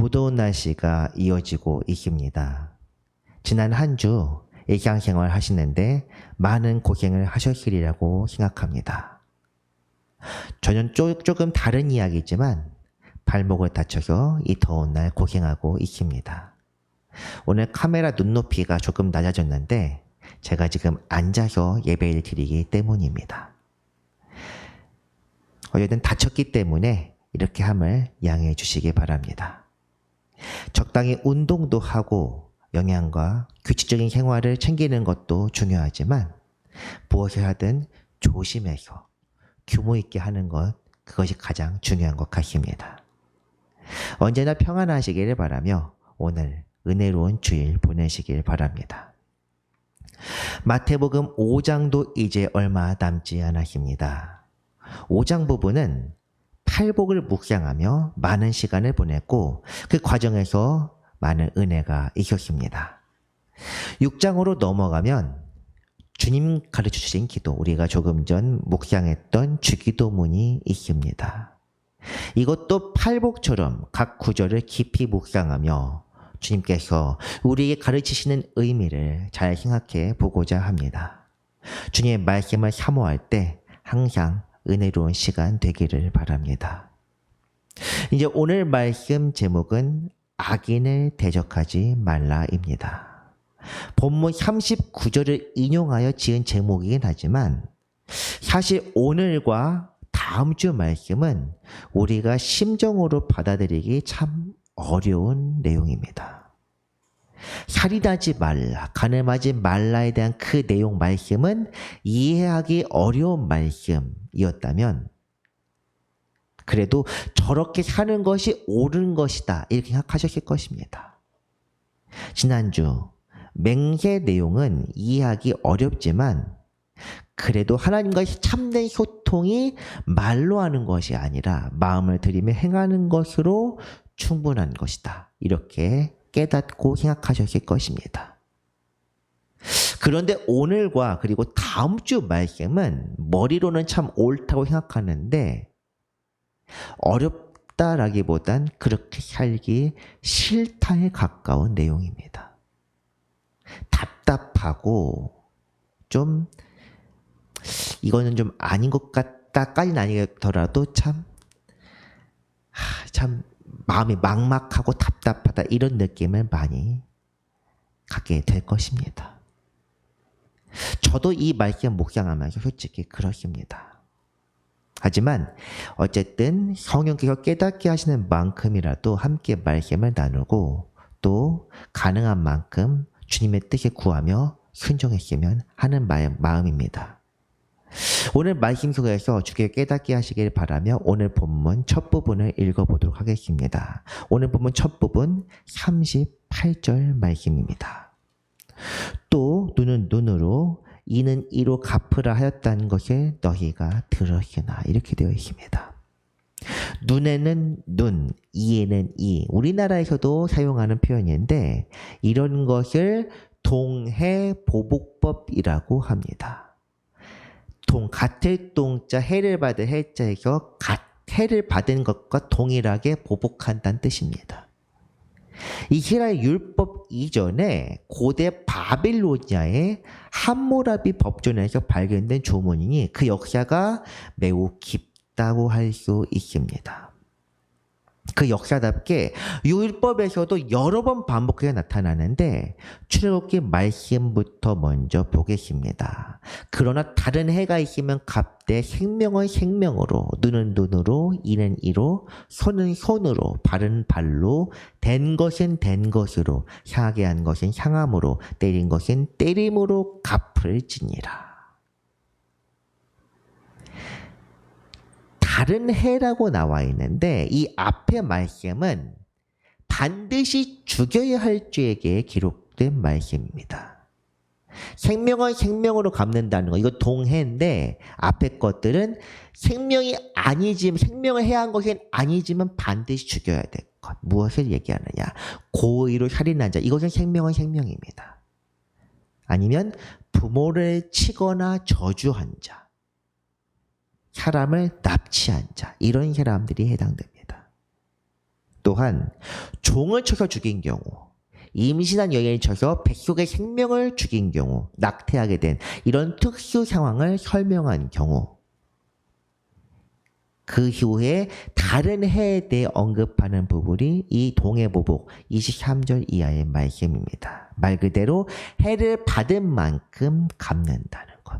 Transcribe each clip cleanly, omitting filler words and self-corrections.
무더운 날씨가 이어지고 있습니다. 지난 한 주 일상생활 하시는데 많은 고생을 하셨으리라고 생각합니다. 저는 조금 다른 이야기지만 발목을 다쳐서 이 더운 날 고생하고 있습니다. 오늘 카메라 눈높이가 조금 낮아졌는데 제가 지금 앉아서 예배를 드리기 때문입니다. 어쨌든 다쳤기 때문에 이렇게 함을 양해해 주시기 바랍니다. 적당히 운동도 하고 영양과 규칙적인 생활을 챙기는 것도 중요하지만 무엇을 하든 조심해서 규모 있게 하는 것, 그것이 가장 중요한 것 같습니다. 언제나 평안하시기를 바라며 오늘 은혜로운 주일 보내시길 바랍니다. 마태복음 5장도 이제 얼마 남지 않았습니다. 5장 부분은 팔복을 묵상하며 많은 시간을 보냈고 그 과정에서 많은 은혜가 있었습니다. 6장으로 넘어가면 주님 가르쳐 주신 기도, 우리가 조금 전 묵상했던 주기도문이 있습니다. 이것도 팔복처럼 각 구절을 깊이 묵상하며 주님께서 우리에게 가르치시는 의미를 잘 생각해 보고자 합니다. 주님의 말씀을 사모할 때 항상 은혜로운 시간 되기를 바랍니다. 이제 오늘 말씀 제목은 악인을 대적하지 말라입니다. 본문 39절을 인용하여 지은 제목이긴 하지만 사실 오늘과 다음 주 말씀은 우리가 심정으로 받아들이기 참 어려운 내용입니다. 살인하지 말라, 간음하지 말라에 대한 그 내용 말씀은 이해하기 어려운 말씀이었다면 그래도 저렇게 사는 것이 옳은 것이다 이렇게 생각하셨을 것입니다. 지난주 맹세 내용은 이해하기 어렵지만 그래도 하나님과의 참된 소통이 말로 하는 것이 아니라 마음을 들이며 행하는 것으로 충분한 것이다. 이렇게 깨닫고 생각하셨을 것입니다. 그런데 오늘과 그리고 다음 주 말씀은 머리로는 참 옳다고 생각하는데 어렵다라기보단 그렇게 살기 싫다에 가까운 내용입니다. 답답하고 좀 이거는 좀 아닌 것 같다까지는 아니더라도 참 마음이 막막하고 답답하다 이런 느낌을 많이 갖게 될 것입니다. 저도 이 말씀 묵상하면서 솔직히 그렇습니다. 하지만 어쨌든 성령께서 깨닫게 하시는 만큼이라도 함께 말씀을 나누고 또 가능한 만큼 주님의 뜻에 구하며 순종했으면 하는 마음입니다. 오늘 말씀 속에서 주께 깨닫게 하시길 바라며 오늘 본문 첫 부분을 읽어보도록 하겠습니다. 오늘 본문 첫 부분 38절 말씀입니다. 또 눈은 눈으로 이는 이로 갚으라 하였다는 것을 너희가 들었으나 이렇게 되어 있습니다. 눈에는 눈, 이에는 이. 우리나라에서도 사용하는 표현인데 이런 것을 동해보복법이라고 합니다. 같을 동자 해를 받을 해자에서 해를 받은 것과 동일하게 보복한다는 뜻입니다. 이스라엘 율법 이전에 고대 바빌로니아의 함무라비 법전에서 발견된 조문이니 그 역사가 매우 깊다고 할 수 있습니다. 그 역사답게 율법에서도 여러 번 반복해서 나타나는데 출애굽기 말씀부터 먼저 보겠습니다. 그러나 다른 해가 있으면 갑되 생명은 생명으로 눈은 눈으로 이는 이로 손은 손으로 발은 발로 된 것은 된 것으로 향하게 한 것은 향함으로 때린 것은 때림으로 갚을지니라. 다른 해라고 나와 있는데 이 앞의 말씀은 반드시 죽여야 할 죄에게 기록된 말씀입니다. 생명은 생명으로 갚는다는 거, 이거 동해인데 앞에 것들은 생명이 아니지만 생명을 해야 한 것은 아니지만 반드시 죽여야 될 것. 무엇을 얘기하느냐? 고의로 살인한 자, 이것은 생명은 생명입니다. 아니면 부모를 치거나 저주한 자, 사람을 납치한 자, 이런 사람들이 해당됩니다. 또한 종을 쳐서 죽인 경우, 임신한 여인을 쳐서 백속의 생명을 죽인 경우, 낙태하게 된 이런 특수 상황을 설명한 경우, 그 후에 다른 해에 대해 언급하는 부분이 이 동해보복 23절 이하의 말씀입니다. 말 그대로 해를 받은 만큼 갚는다는 것.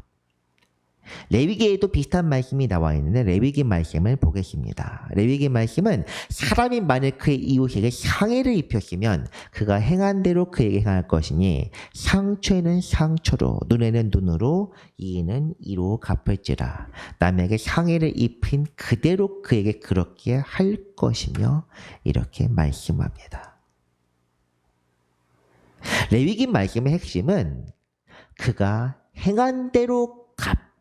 레위기에도 비슷한 말씀이 나와 있는데 레위기 말씀을 보겠습니다. 레위기 말씀은 사람이 만일 그의 이웃에게 상해를 입혔으면 그가 행한 대로 그에게 행할 것이니 상처에는 상처로 눈에는 눈으로 이에는 이로 갚을지라. 남에게 상해를 입힌 그대로 그에게 그렇게 할 것이며 이렇게 말씀합니다. 레위기 말씀의 핵심은 그가 행한 대로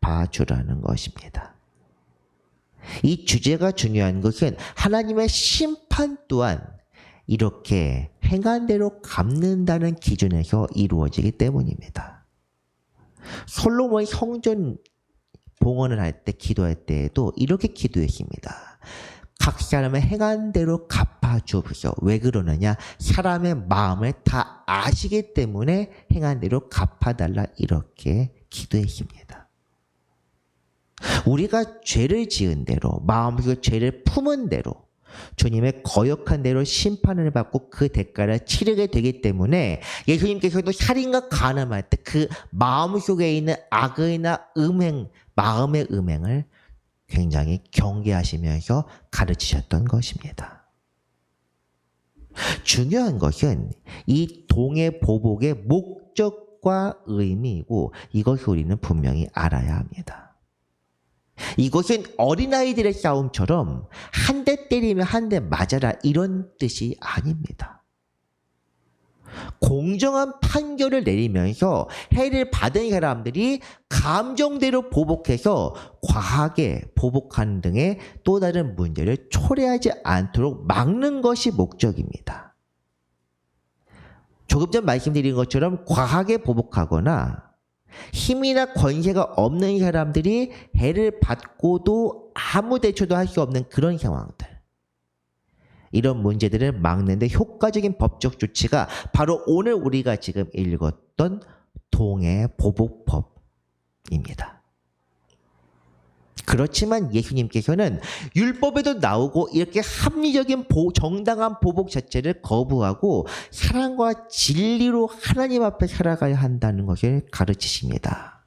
갚아주라는 것입니다. 이 주제가 중요한 것은 하나님의 심판 또한 이렇게 행한 대로 갚는다는 기준에서 이루어지기 때문입니다. 솔로몬이 성전 봉헌을 할 때 기도할 때에도 이렇게 기도했습니다. 각 사람의 행한 대로 갚아주옵소서. 왜 그러느냐? 사람의 마음을 다 아시기 때문에 행한 대로 갚아달라 이렇게 기도했습니다. 우리가 죄를 지은 대로, 마음속에 죄를 품은 대로, 주님의 거역한 대로 심판을 받고 그 대가를 치르게 되기 때문에 예수님께서도 살인과 간음할 때 그 마음속에 있는 악의나 음행, 마음의 음행을 굉장히 경계하시면서 가르치셨던 것입니다. 중요한 것은 이 동해보복의 목적과 의미이고 이것을 우리는 분명히 알아야 합니다. 이것은 어린아이들의 싸움처럼 한 대 때리면 한 대 맞아라 이런 뜻이 아닙니다. 공정한 판결을 내리면서 해를 받은 사람들이 감정대로 보복해서 과하게 보복하는 등의 또 다른 문제를 초래하지 않도록 막는 것이 목적입니다. 조금 전 말씀드린 것처럼 과하게 보복하거나 힘이나 권세가 없는 사람들이 해를 받고도 아무 대처도 할 수 없는 그런 상황들, 이런 문제들을 막는데 효과적인 법적 조치가 바로 오늘 우리가 지금 읽었던 동해보복법입니다. 그렇지만 예수님께서는 율법에도 나오고 이렇게 합리적인 정당한 보복 자체를 거부하고 사랑과 진리로 하나님 앞에 살아가야 한다는 것을 가르치십니다.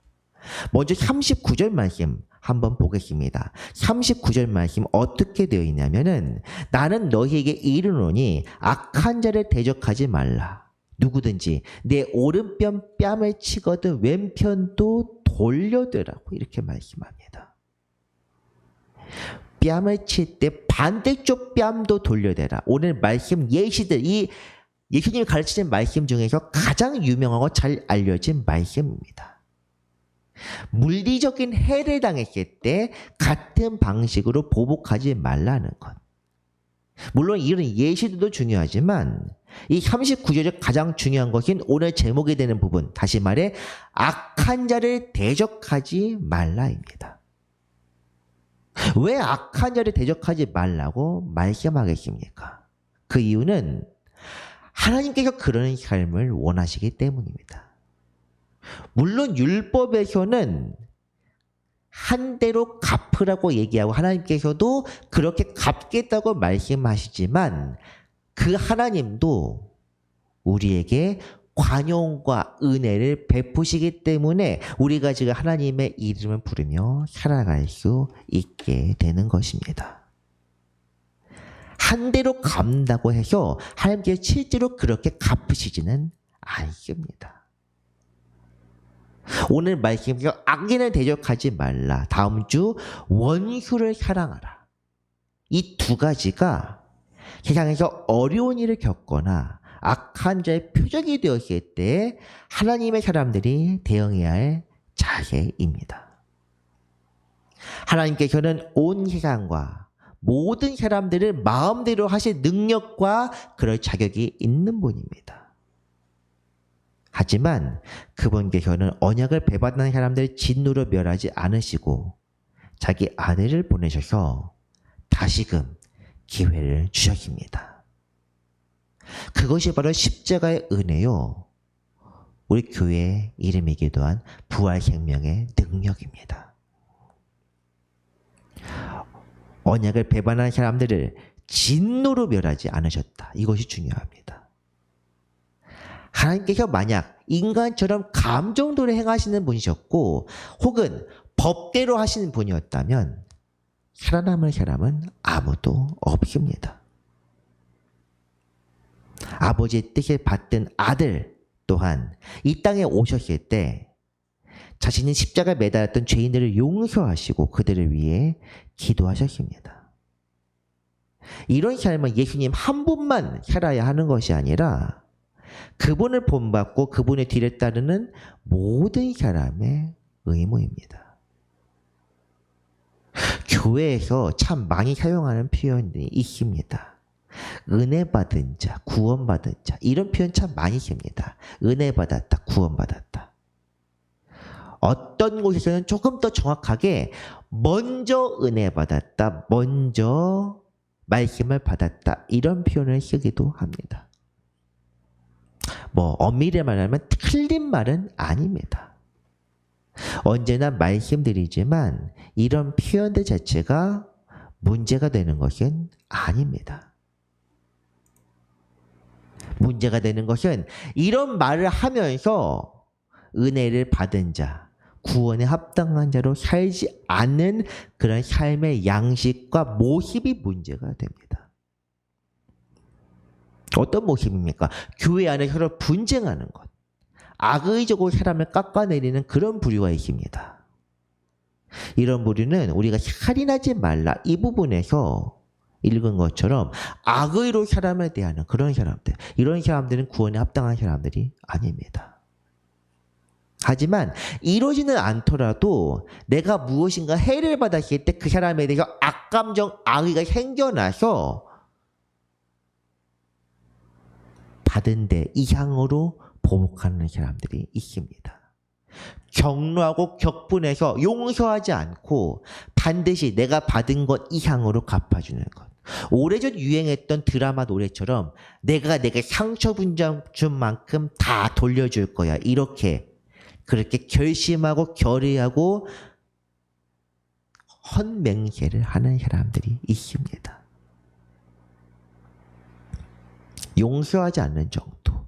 먼저 39절 말씀 한번 보겠습니다. 39절 말씀 어떻게 되어 있냐면은 나는 너희에게 이르노니 악한 자를 대적하지 말라. 누구든지 내 오른편 뺨을 치거든 왼편도 돌려대라고 이렇게 말씀합니다. 뺨을 칠 때 반대쪽 뺨도 돌려대라. 오늘 말씀 예시들, 이 예수님이 가르치는 말씀 중에서 가장 유명하고 잘 알려진 말씀입니다. 물리적인 해를 당했을 때 같은 방식으로 보복하지 말라는 것. 물론 이런 예시들도 중요하지만 이 39절에 가장 중요한 것은 오늘 제목이 되는 부분, 다시 말해 악한 자를 대적하지 말라입니다. 왜 악한 자를 대적하지 말라고 말씀하겠습니까? 그 이유는 하나님께서 그런 삶을 원하시기 때문입니다. 물론 율법에서는 한 대로 갚으라고 얘기하고 하나님께서도 그렇게 갚겠다고 말씀하시지만 그 하나님도 우리에게 관용과 은혜를 베푸시기 때문에 우리가 지금 하나님의 이름을 부르며 살아갈 수 있게 되는 것입니다. 한 대로 갚는다고 해서 하나님께서 실제로 그렇게 갚으시지는 않습니다. 오늘 말씀에서 악인을 대적하지 말라. 다음 주 원수를 사랑하라. 이 두 가지가 세상에서 어려운 일을 겪거나 악한 자의 표적이 되었을 때 하나님의 사람들이 대응해야 할 자세입니다. 하나님께서는 온 세상과 모든 사람들을 마음대로 하실 능력과 그럴 자격이 있는 분입니다. 하지만 그분께서는 언약을 배반하는 사람들을 진노로 멸하지 않으시고 자기 아들을 보내셔서 다시금 기회를 주셨습니다. 그것이 바로 십자가의 은혜요. 우리 교회의 이름이기도 한 부활생명의 능력입니다. 언약을 배반한 사람들을 진노로 멸하지 않으셨다. 이것이 중요합니다. 하나님께서 만약 인간처럼 감정대로 행하시는 분이셨고 혹은 법대로 하시는 분이었다면 살아남을 사람은 아무도 없습니다. 아버지의 뜻을 받든 아들 또한 이 땅에 오셨을 때 자신이 십자가에 매달았던 죄인들을 용서하시고 그들을 위해 기도하셨습니다. 이런 삶은 예수님 한 분만 살아야 하는 것이 아니라 그분을 본받고 그분의 뒤를 따르는 모든 사람의 의무입니다. 교회에서 참 많이 사용하는 표현들이 있습니다. 은혜 받은 자, 구원 받은 자, 이런 표현 참 많이 씁니다. 은혜 받았다, 구원 받았다. 어떤 곳에서는 조금 더 정확하게 먼저 은혜 받았다, 먼저 말씀을 받았다, 이런 표현을 쓰기도 합니다. 엄밀히 말하면 틀린 말은 아닙니다. 언제나 말씀드리지만 이런 표현들 자체가 문제가 되는 것은 아닙니다. 문제가 되는 것은 이런 말을 하면서 은혜를 받은 자, 구원에 합당한 자로 살지 않는 그런 삶의 양식과 모습이 문제가 됩니다. 어떤 모습입니까? 교회 안에 서로 분쟁하는 것, 악의적으로 사람을 깎아내리는 그런 부류가 있습니다. 이런 부류는 우리가 살인하지 말라 이 부분에서 읽은 것처럼 악의로 사람을 대하는 그런 사람들, 이런 사람들은 구원에 합당한 사람들이 아닙니다. 하지만 이러지는 않더라도 내가 무엇인가 해를 받았을 때 그 사람에 대해서 악감정, 악의가 생겨나서 받은 데 이상으로 보복하는 사람들이 있습니다. 격노하고 격분해서 용서하지 않고 반드시 내가 받은 것 이상으로 갚아주는 것. 오래전 유행했던 드라마 노래처럼 내가 상처 준 만큼 다 돌려줄 거야. 그렇게 결심하고 결의하고 헛맹세를 하는 사람들이 있습니다. 용서하지 않는 정도,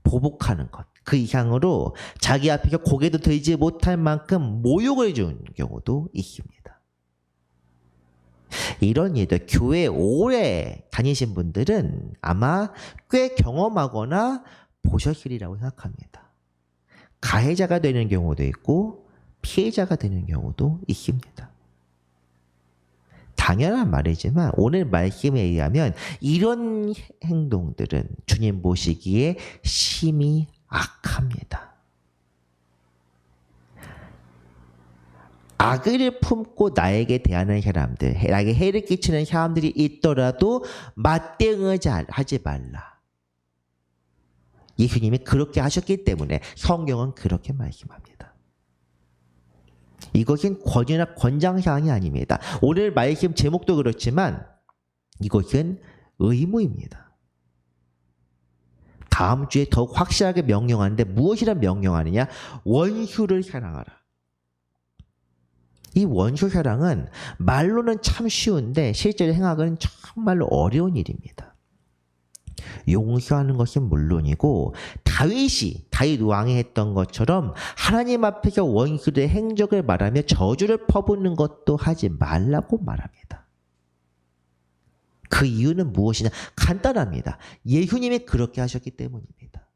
보복하는 것, 그 이상으로 자기 앞에서 고개도 들지 못할 만큼 모욕을 준 경우도 있습니다. 이런 일들 교회에 오래 다니신 분들은 아마 꽤 경험하거나 보셨으리라고 생각합니다. 가해자가 되는 경우도 있고 피해자가 되는 경우도 있습니다. 당연한 말이지만 오늘 말씀에 의하면 이런 행동들은 주님 보시기에 심히 악합니다. 악을 품고 나에게 대하는 사람들, 나에게 해를 끼치는 사람들이 있더라도 맞대응을 하지 말라. 예수님이 그렇게 하셨기 때문에 성경은 그렇게 말씀합니다. 이것은 권유나 권장사항이 아닙니다. 오늘 말씀 제목도 그렇지만 이것은 의무입니다. 다음 주에 더욱 확실하게 명령하는데 무엇이라 명령하느냐? 원수를 사랑하라. 이 원수 사랑은 말로는 참 쉬운데 실제로 행하기는 정말로 어려운 일입니다. 용서하는 것은 물론이고 다윗 왕이 했던 것처럼 하나님 앞에서 원수들의 행적을 말하며 저주를 퍼붓는 것도 하지 말라고 말합니다. 그 이유는 무엇이냐? 간단합니다. 예수님이 그렇게 하셨기 때문입니다.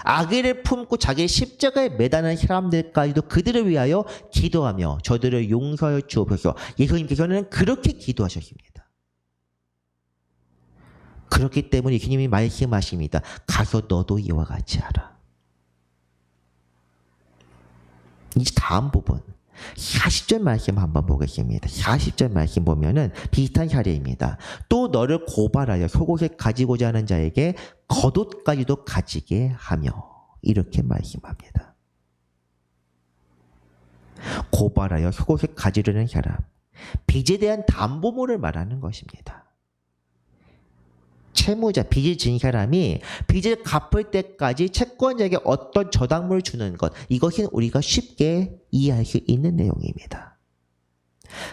악의를 품고 자기의 십자가에 매다는 사람들까지도 그들을 위하여 기도하며 저들을 용서하여 주옵소서. 예수님께서는 그렇게 기도하셨습니다. 그렇기 때문에 예수님이 말씀하십니다. 가서 너도 이와 같이 하라. 이제 다음 부분 40절 말씀 한번 보겠습니다. 40절 말씀 보면은 비슷한 사례입니다. 또 너를 고발하여 속옷을 가지고자 하는 자에게 겉옷까지도 가지게 하며 이렇게 말씀합니다. 고발하여 속옷을 가지려는 사람, 빚에 대한 담보물을 말하는 것입니다. 채무자, 빚을 진 사람이 빚을 갚을 때까지 채권자에게 어떤 저당물을 주는 것, 이것은 우리가 쉽게 이해할 수 있는 내용입니다.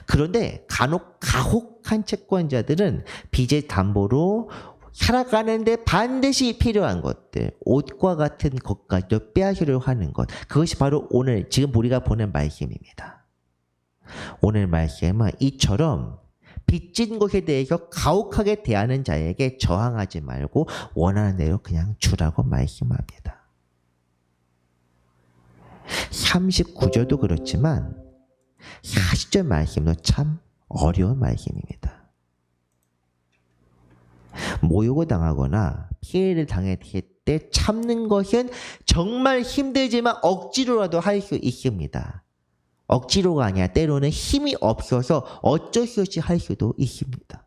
그런데 간혹 가혹한 채권자들은 빚의 담보로 살아가는데 반드시 필요한 것들, 옷과 같은 것까지도 빼앗으려 하는 것, 그것이 바로 오늘 지금 우리가 보는 말씀입니다. 오늘 말씀은 이처럼 빚진 것에 대해서 가혹하게 대하는 자에게 저항하지 말고 원하는 대로 그냥 주라고 말씀합니다. 39절도 그렇지만 40절 말씀도 참 어려운 말씀입니다. 모욕을 당하거나 피해를 당했을 때 참는 것은 정말 힘들지만 억지로라도 할 수 있습니다. 억지로가 아니라 때로는 힘이 없어서 어쩔 수 없이 할 수도 있습니다.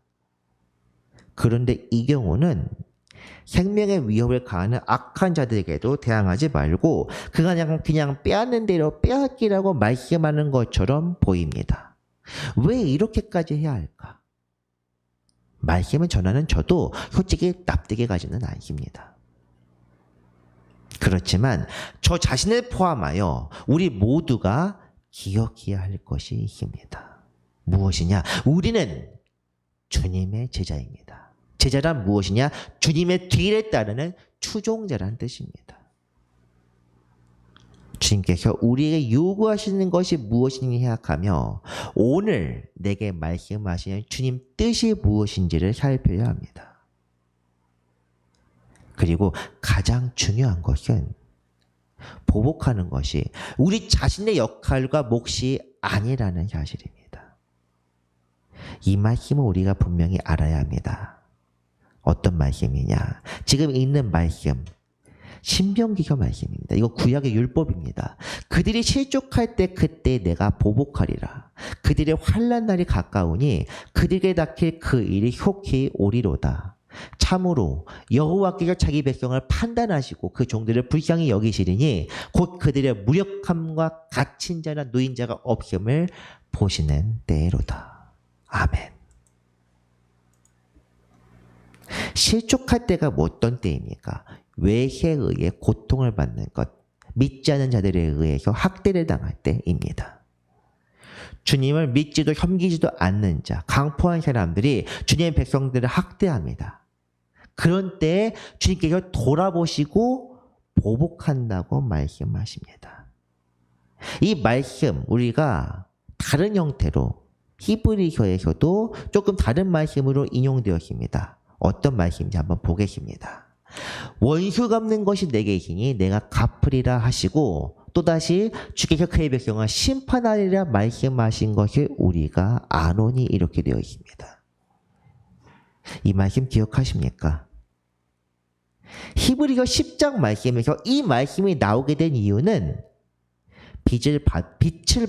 그런데 이 경우는 생명의 위협을 가하는 악한 자들에게도 대항하지 말고 그냥 빼앗는 대로 빼앗기라고 말씀하는 것처럼 보입니다. 왜 이렇게까지 해야 할까? 말씀을 전하는 저도 솔직히 납득이 가지는 않습니다. 그렇지만 저 자신을 포함하여 우리 모두가 기억해야 할 것이 있습니다. 무엇이냐? 우리는 주님의 제자입니다. 제자란 무엇이냐? 주님의 뒤를 따르는 추종자란 뜻입니다. 주님께서 우리에게 요구하시는 것이 무엇인지 생각하며 오늘 내게 말씀하시는 주님 뜻이 무엇인지를 살펴야 합니다. 그리고 가장 중요한 것은 보복하는 것이 우리 자신의 역할과 몫이 아니라는 사실입니다. 이 말씀을 우리가 분명히 알아야 합니다. 어떤 말씀이냐? 지금 읽는 말씀 신명기서 말씀입니다. 이거 구약의 율법입니다. 그들이 실족할 때 그때 내가 보복하리라. 그들의 환난 날이 가까우니 그들에게 닥칠 그 일이 속히 오리로다. 참으로 여호와께서 자기 백성을 판단하시고 그 종들을 불쌍히 여기시리니 곧 그들의 무력함과 갇힌 자나 누인 자가 없음을 보시는 때로다. 아멘. 실족할 때가 어떤 때입니까? 외세에 의해 고통을 받는 것, 믿지 않는 자들에 의해서 학대를 당할 때입니다. 주님을 믿지도 섬기지도 않는 자, 강포한 사람들이 주님의 백성들을 학대합니다. 그런 때에 주님께서 돌아보시고 보복한다고 말씀하십니다. 이 말씀 우리가 다른 형태로 히브리서에서도 조금 다른 말씀으로 인용되었습니다. 어떤 말씀인지 한번 보겠습니다. 원수 갚는 것이 내게 있으니 내가 갚으리라 하시고 또다시 주께서 그의 백성을 심판하리라 말씀하신 것을 우리가 아노니 이렇게 되어 있습니다. 이 말씀 기억하십니까? 히브리서 10장 말씀에서 이 말씀이 나오게 된 이유는 빛을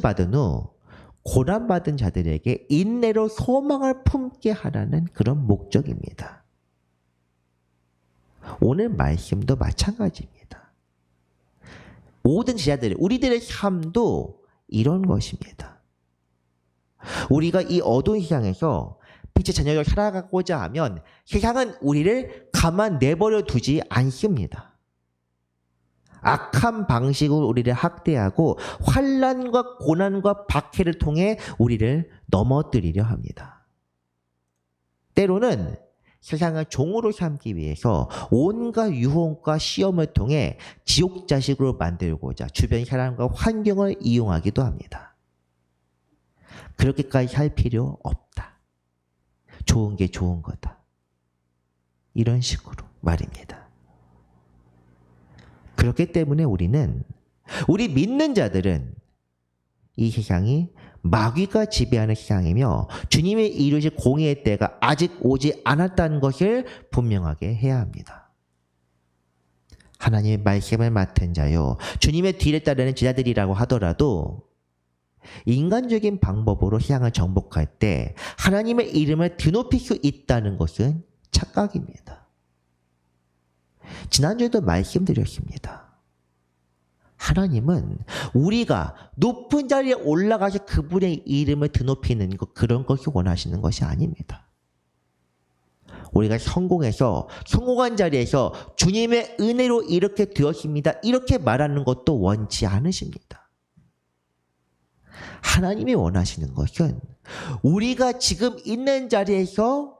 받은 후 고난받은 자들에게 인내로 소망을 품게 하라는 그런 목적입니다. 오늘 말씀도 마찬가지입니다. 모든 제자들, 우리들의 삶도 이런 것입니다. 우리가 이 어두운 세상에서 빛의 자녀로 살아가고자 하면 세상은 우리를 가만 내버려 두지 않습니다. 악한 방식으로 우리를 학대하고 환난과 고난과 박해를 통해 우리를 넘어뜨리려 합니다. 때로는 세상을 종으로 삼기 위해서 온갖 유혹과 시험을 통해 지옥 자식으로 만들고자 주변 사람과 환경을 이용하기도 합니다. 그렇게까지 할 필요 없다. 좋은 게 좋은 거다. 이런 식으로 말입니다. 그렇기 때문에 우리 믿는 자들은 이 세상이 마귀가 지배하는 세상이며 주님의 이루실 공의의 때가 아직 오지 않았다는 것을 분명하게 해야 합니다. 하나님의 말씀을 맡은 자요, 주님의 뒤를 따르는 제자들이라고 하더라도 인간적인 방법으로 세상을 정복할 때 하나님의 이름을 드높일 수 있다는 것은 착각입니다. 지난주에도 말씀드렸습니다. 하나님은 우리가 높은 자리에 올라가서 그분의 이름을 드높이는 것, 그런 것을 원하시는 것이 아닙니다. 우리가 성공한 자리에서 주님의 은혜로 이렇게 되었습니다. 이렇게 말하는 것도 원치 않으십니다. 하나님이 원하시는 것은 우리가 지금 있는 자리에서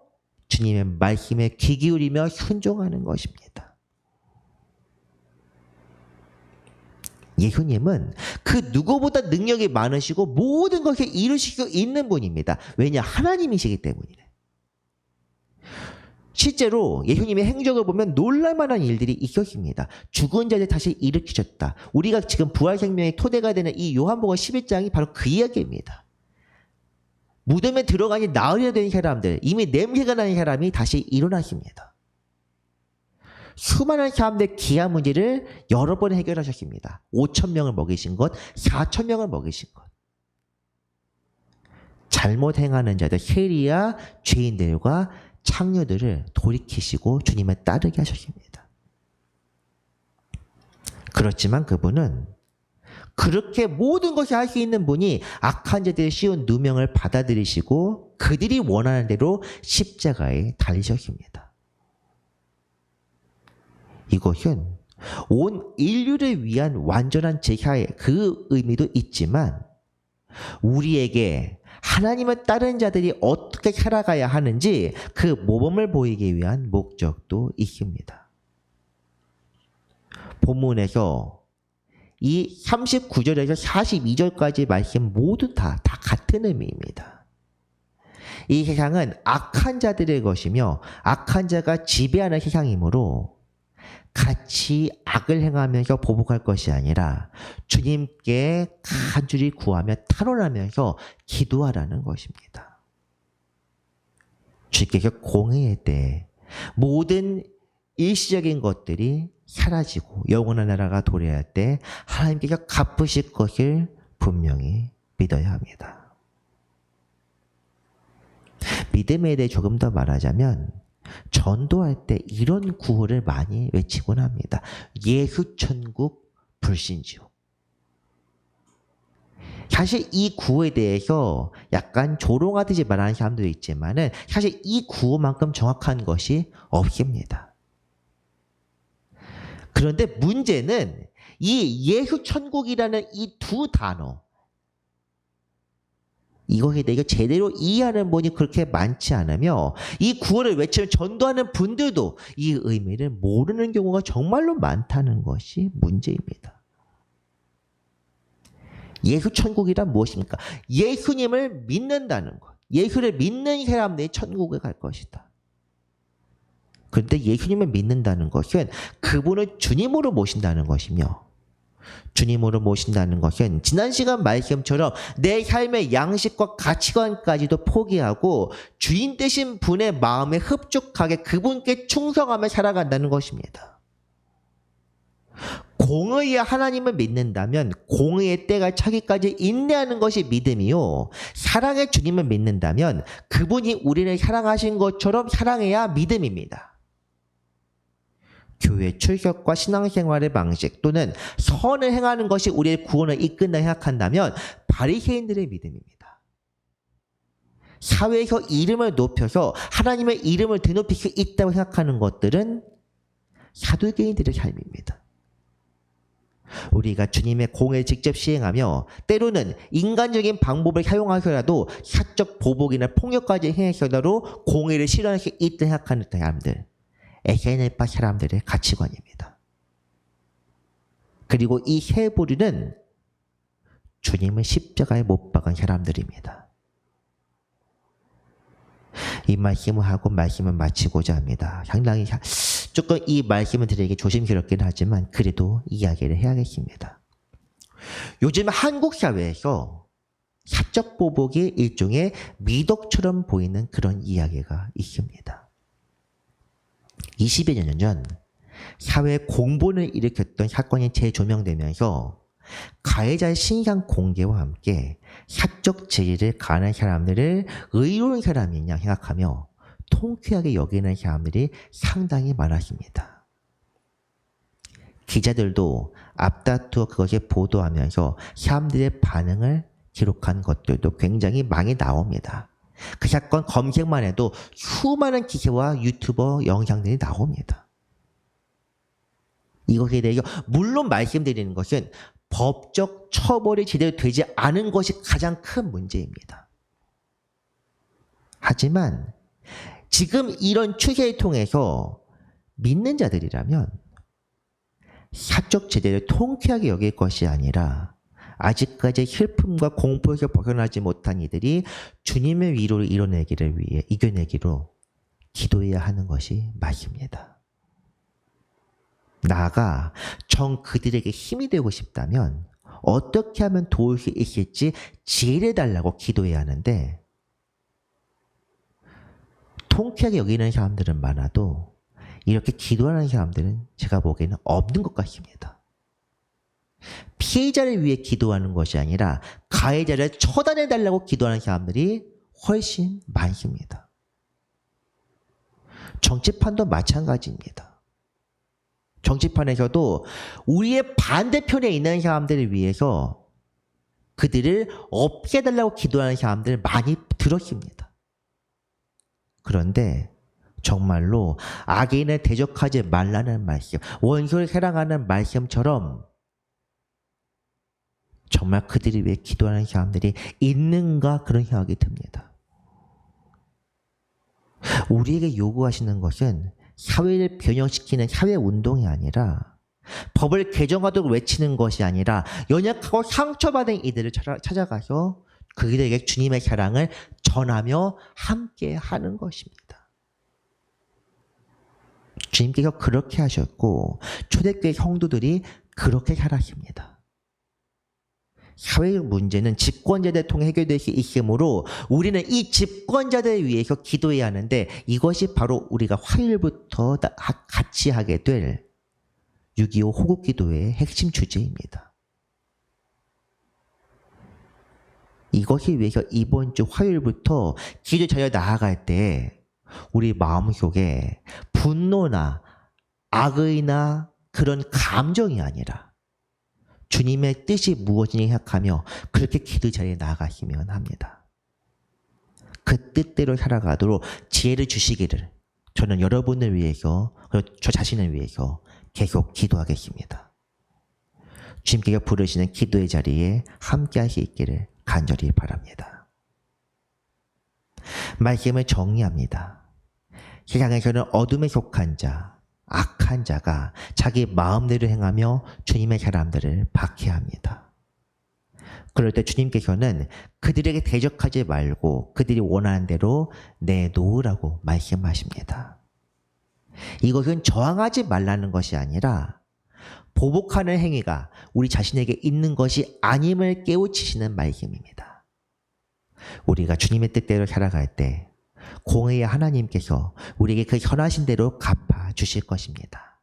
주님의 말씀에 귀 기울이며 순종하는 것입니다. 예수님은 그 누구보다 능력이 많으시고 모든 것을 이루시고 있는 분입니다. 왜냐? 하나님이시기 때문이래. 실제로 예수님의 행적을 보면 놀랄만한 일들이 있었습니다. 죽은 자를 다시 일으키셨다. 우리가 지금 부활생명의 토대가 되는 이 요한복음 11장이 바로 그 이야기입니다. 무덤에 들어가니 나으려 된 사람들, 이미 냄새가 나는 사람이 다시 일어났습니다. 수많은 사람들의 기한 문제를 여러 번 해결하셨습니다. 5,000명을 먹이신 것, 4,000명을 먹이신 것. 잘못 행하는 자들, 세리와 죄인들과 창녀들을 돌이키시고 주님을 따르게 하셨습니다. 그렇지만 그분은 그렇게 모든 것을 할 수 있는 분이 악한 자들의 쉬운 누명을 받아들이시고 그들이 원하는 대로 십자가에 달리셨습니다. 이것은 온 인류를 위한 완전한 제사의 그 의미도 있지만 우리에게 하나님을 따르는 자들이 어떻게 살아가야 하는지 그 모범을 보이기 위한 목적도 있습니다. 본문에서 이 39절에서 42절까지 말씀 모두 다 같은 의미입니다. 이 세상은 악한 자들의 것이며 악한 자가 지배하는 세상이므로 같이 악을 행하면서 보복할 것이 아니라 주님께 간절히 구하며 탄원하면서 기도하라는 것입니다. 주께서 공의의 때에 모든 일시적인 것들이 사라지고 영원한 나라가 도래할 때 하나님께서 갚으실 것을 분명히 믿어야 합니다. 믿음에 대해 조금 더 말하자면 전도할 때 이런 구호를 많이 외치곤 합니다. 예수천국 불신지옥. 사실 이 구호에 대해서 약간 조롱하듯이 말하는 사람도 있지만은 사실 이 구호만큼 정확한 것이 없습니다. 그런데 문제는 이 예수천국이라는 이 두 단어, 이것에 대해 제대로 이해하는 분이 그렇게 많지 않으며 이 구호를 외치며 전도하는 분들도 이 의미를 모르는 경우가 정말로 많다는 것이 문제입니다. 예수천국이란 무엇입니까? 예수님을 믿는다는 것. 예수를 믿는 사람들이 천국에 갈 것이다. 그런데 예수님을 믿는다는 것은 그분을 주님으로 모신다는 것이며 주님으로 모신다는 것은 지난 시간 말씀처럼 내 삶의 양식과 가치관까지도 포기하고 주인 되신 분의 마음에 흡족하게 그분께 충성하며 살아간다는 것입니다. 공의의 하나님을 믿는다면 공의의 때가 차기까지 인내하는 것이 믿음이요. 사랑의 주님을 믿는다면 그분이 우리를 사랑하신 것처럼 사랑해야 믿음입니다. 교회 출석과 신앙생활의 방식 또는 선을 행하는 것이 우리의 구원을 이끈다 생각한다면 바리새인들의 믿음입니다. 사회에서 이름을 높여서 하나님의 이름을 드높일 수 있다고 생각하는 것들은 사두개인들의 삶입니다. 우리가 주님의 공의를 직접 시행하며 때로는 인간적인 방법을 사용하서라도 사적 보복이나 폭력까지 행해서라도 공의를 실현할 수 있다 생각하는 사람들, 에게네파 사람들의 가치관입니다. 그리고 이 세 부류는 주님을 십자가에 못 박은 사람들입니다. 이 말씀을 하고 말씀을 마치고자 합니다. 상당히 조금 이 말씀을 드리기 조심스럽긴 하지만 그래도 이야기를 해야겠습니다. 요즘 한국 사회에서 사적 보복이 일종의 미덕처럼 보이는 그런 이야기가 있습니다. 20여 년 전 사회에 공분을 일으켰던 사건이 재조명되면서 가해자의 신상 공개와 함께 사적 제의를 가하는 사람들을 의로운 사람이냐 생각하며 통쾌하게 여기는 사람들이 상당히 많았습니다. 기자들도 앞다투어 그것을 보도하면서 사람들의 반응을 기록한 것들도 굉장히 많이 나옵니다. 그 사건 검색만 해도 수많은 기사와 유튜버 영상들이 나옵니다. 이것에 대해서 물론 말씀드리는 것은 법적 처벌이 제대로 되지 않은 것이 가장 큰 문제입니다. 하지만 지금 이런 추세를 통해서 믿는 자들이라면 사적 제대를 통쾌하게 여길 것이 아니라 아직까지 슬픔과 공포에서 벗어나지 못한 이들이 주님의 위로를 이겨내기로 기도해야 하는 것이 맞습니다. 나아가 정 그들에게 힘이 되고 싶다면 어떻게 하면 도울 수 있을지 지혜를 달라고 기도해야 하는데, 통쾌하게 여기는 사람들은 많아도 이렇게 기도하는 사람들은 제가 보기에는 없는 것 같습니다. 피해자를 위해 기도하는 것이 아니라 가해자를 처단해달라고 기도하는 사람들이 훨씬 많습니다. 정치판도 마찬가지입니다. 정치판에서도 우리의 반대편에 있는 사람들을 위해서 그들을 없애달라고 기도하는 사람들을 많이 들었습니다. 그런데 정말로 악인을 대적하지 말라는 말씀, 원수를 사랑하는 말씀처럼 정말 그들을 위해 기도하는 사람들이 있는가, 그런 생각이 듭니다. 우리에게 요구하시는 것은 사회를 변형시키는 사회운동이 아니라, 법을 개정하도록 외치는 것이 아니라 연약하고 상처받은 이들을 찾아가서 그들에게 주님의 사랑을 전하며 함께 하는 것입니다. 주님께서 그렇게 하셨고 초대교회 성도들이 그렇게 살았습니다. 사회적 문제는 집권자들을 통해 해결될 수 있으므로 우리는 이 집권자들을 위해서 기도해야 하는데, 이것이 바로 우리가 화요일부터 같이 하게 될 6.25 호국기도회의 핵심 주제입니다. 이것을 위해서 이번 주 화요일부터 기도 자리에 나아갈 때 우리 마음속에 분노나 악의나 그런 감정이 아니라 주님의 뜻이 무엇인지 생각하며 그렇게 기도 자리에 나아가시면 합니다. 그 뜻대로 살아가도록 지혜를 주시기를 저는 여러분을 위해서, 그리고 저 자신을 위해서 계속 기도하겠습니다. 주님께서 부르시는 기도의 자리에 함께 할 수 있기를 간절히 바랍니다. 말씀을 정리합니다. 세상에서는 어둠에 속한 자, 악한 자가 자기 마음대로 행하며 주님의 사람들을 박해합니다. 그럴 때 주님께서는 그들에게 대적하지 말고 그들이 원하는 대로 내놓으라고 말씀하십니다. 이것은 저항하지 말라는 것이 아니라 보복하는 행위가 우리 자신에게 있는 것이 아님을 깨우치시는 말씀입니다. 우리가 주님의 뜻대로 살아갈 때 공의의 하나님께서 우리에게 그 선하신 대로 갚아 주실 것입니다.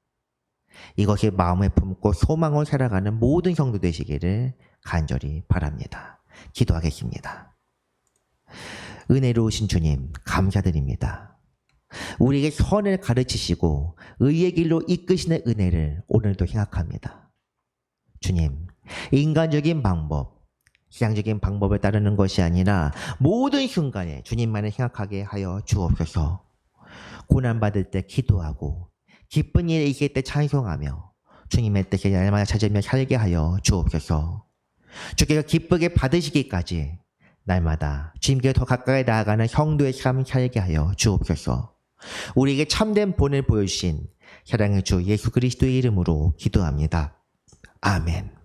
이것이 마음에 품고 소망을 살아가는 모든 성도 되시기를 간절히 바랍니다. 기도하겠습니다. 은혜로우신 주님, 감사드립니다. 우리에게 선을 가르치시고 의의 길로 이끄시는 은혜를 오늘도 생각합니다. 주님, 인간적인 방법, 세상적인 방법을 따르는 것이 아니라 모든 순간에 주님만을 생각하게 하여 주옵소서. 고난받을 때 기도하고 기쁜 일이 있을 때 찬송하며 주님의 뜻을 날마다 찾으며 살게 하여 주옵소서. 주께서 기쁘게 받으시기까지 날마다 주님께 더 가까이 나아가는 성도의 삶을 살게 하여 주옵소서. 우리에게 참된 본을 보여주신 사랑의 주 예수 그리스도의 이름으로 기도합니다. 아멘.